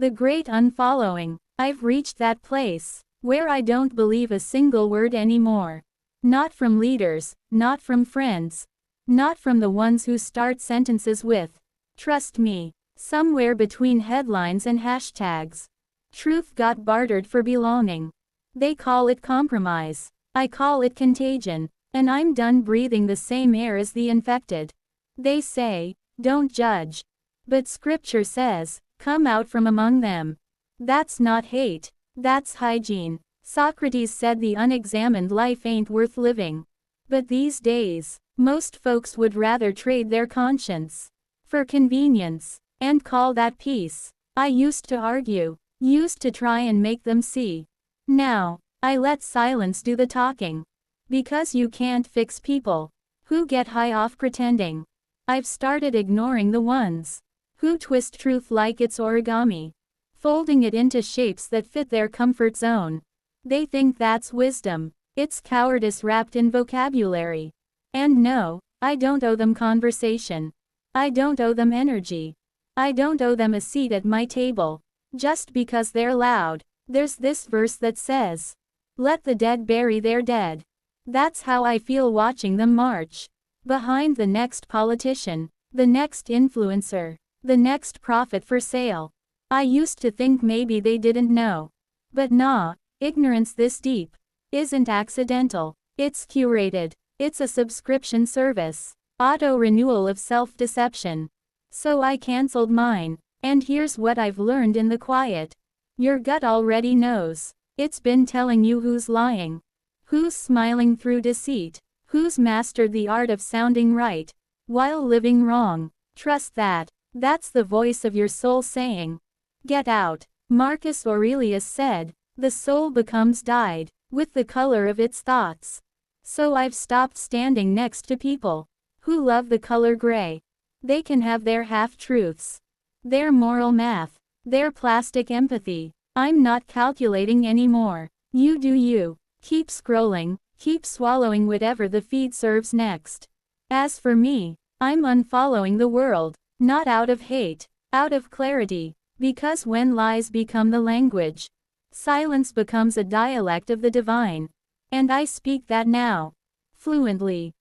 The Great Unfollowing. I've reached that place where I don't believe a single word anymore. Not from leaders, not from friends, not from the ones who start sentences with, "Trust me," somewhere between headlines and hashtags. Truth got bartered for belonging. They call it compromise. I call it contagion. And I'm done breathing the same air as the infected. They say, "Don't judge." But scripture says, "Come out from among them." That's not hate. That's hygiene. Socrates said the unexamined life ain't worth living. But these days, most folks would rather trade their conscience for convenience, and call that peace. I used to argue, used to try and make them see. Now, I let silence do the talking. Because you can't fix people who get high off pretending. I've started ignoring the ones who twist truth like it's origami, folding it into shapes that fit their comfort zone. They think that's wisdom. It's cowardice wrapped in vocabulary. And no, I don't owe them conversation. I don't owe them energy. I don't owe them a seat at my table. Just because they're loud. There's this verse that says, "Let the dead bury their dead." That's how I feel watching them march behind the next politician, the next influencer, the next prophet for sale. I used to think maybe they didn't know. But nah, ignorance this deep isn't accidental. It's curated. It's a subscription service. Auto-renewal of self-deception. So I cancelled mine. And here's what I've learned in the quiet. Your gut already knows. It's been telling you who's lying. Who's smiling through deceit? Who's mastered the art of sounding right while living wrong? Trust that. That's the voice of your soul saying, "Get out." Marcus Aurelius said, "The soul becomes dyed with the color of its thoughts." So I've stopped standing next to people who love the color gray. They can have their half-truths, their moral math, their plastic empathy. I'm not calculating anymore. You do you. Keep scrolling, keep swallowing whatever the feed serves next. As for me, I'm unfollowing the world, not out of hate, out of clarity, because when lies become the language, silence becomes a dialect of the divine. And I speak that now, fluently.